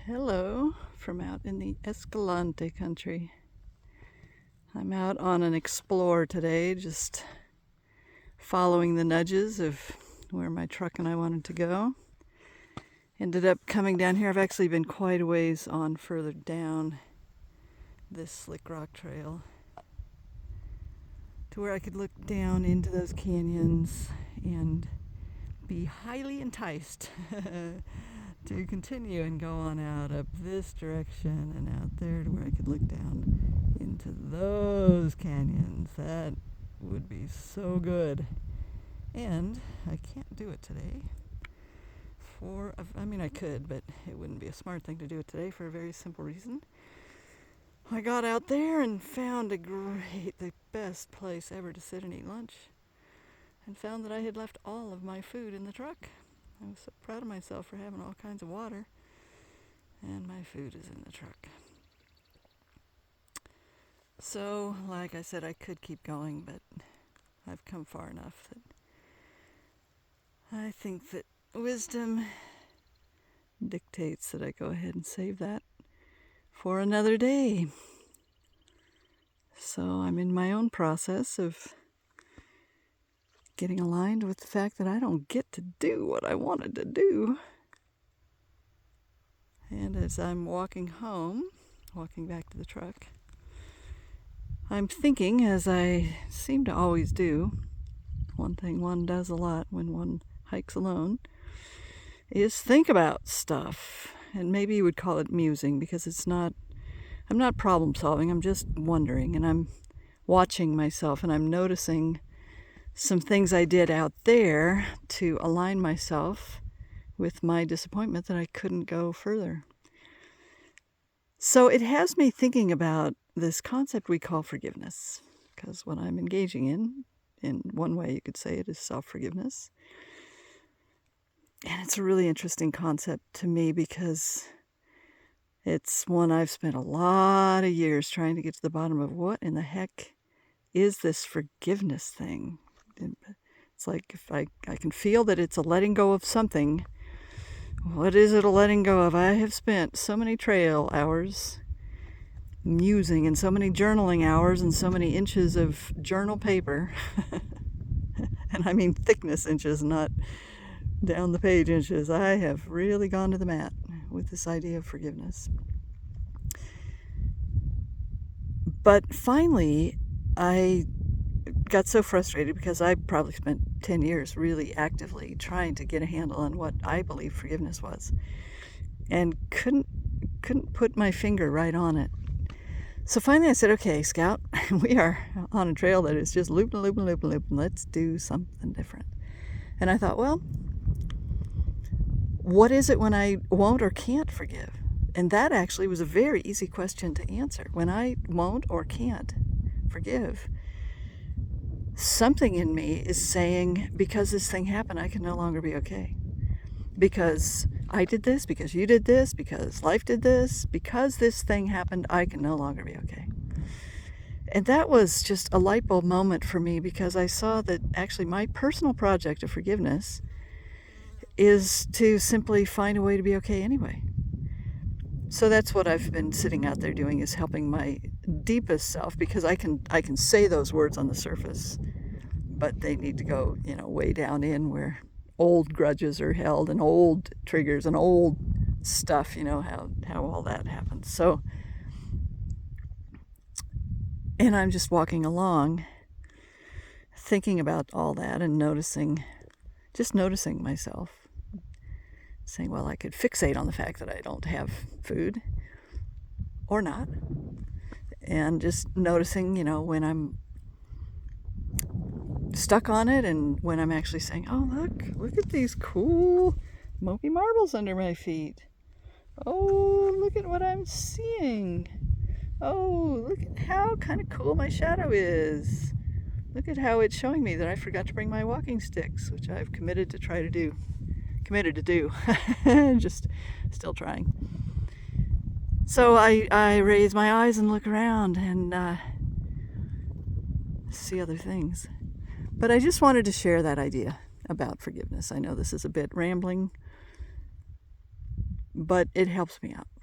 Hello from out in the Escalante country. I'm out on an explore today, just following the nudges of where my truck and I wanted to go. Ended up coming down here. I've actually been quite a ways on further down this slick rock trail to where I could look down into those canyons and be highly enticed to continue and go on out up this direction and out there to where I could look down into those canyons. That would be so good. And I can't do it today. I could, but it wouldn't be a smart thing to do it today for a very simple reason. I got out there and found the best place ever to sit and eat lunch, and found that I had left all of my food in the truck. I was so proud of myself for having all kinds of water, and my food is in the truck. So, like I said, I could keep going, but I've come far enough that I think that wisdom dictates that I go ahead and save that for another day. So I'm in my own process of getting aligned with the fact that I don't get to do what I wanted to do. And as I'm walking back to the truck, I'm thinking, as I seem to always do, one thing one does a lot when one hikes alone, is think about stuff. And maybe you would call it musing, because I'm not problem solving, I'm just wondering, and I'm watching myself, and I'm noticing some things I did out there to align myself with my disappointment that I couldn't go further. So it has me thinking about this concept we call forgiveness, because what I'm engaging in one way you could say it is self-forgiveness. And it's a really interesting concept to me because it's one I've spent a lot of years trying to get to the bottom of. What in the heck is this forgiveness thing? It's like if I can feel that it's a letting go of something. What is it a letting go of? I have spent so many trail hours musing and so many journaling hours and so many inches of journal paper. And I mean thickness inches, not down the page inches. I have really gone to the mat with this idea of forgiveness. But finally, I got so frustrated because I probably spent 10 years really actively trying to get a handle on what I believe forgiveness was, and couldn't put my finger right on it. So finally I said, okay, Scout, we are on a trail that is just looping, looping, looping, looping. Let's do something different. And I thought, well, what is it when I won't or can't forgive? And that actually was a very easy question to answer. When I won't or can't forgive, something in me is saying, because this thing happened, I can no longer be okay. Because I did this, because you did this, because life did this, because this thing happened, I can no longer be okay. And that was just a light bulb moment for me, because I saw that actually my personal project of forgiveness is to simply find a way to be okay anyway. So that's what I've been sitting out there doing, is helping my deepest self, because I can say those words on the surface, but they need to go, way down in where old grudges are held and old triggers and old stuff, how all that happens. So, and I'm just walking along thinking about all that and noticing myself saying, well, I could fixate on the fact that I don't have food or not, and just noticing, when I'm stuck on it, and when I'm actually saying, oh, look at these cool Mopi marbles under my feet. Oh, look at what I'm seeing. Oh, look at how kind of cool my shadow is. Look at how it's showing me that I forgot to bring my walking sticks, which I've committed to do. Just still trying. So I raise my eyes and look around and see other things. But I just wanted to share that idea about forgiveness. I know this is a bit rambling, but it helps me out.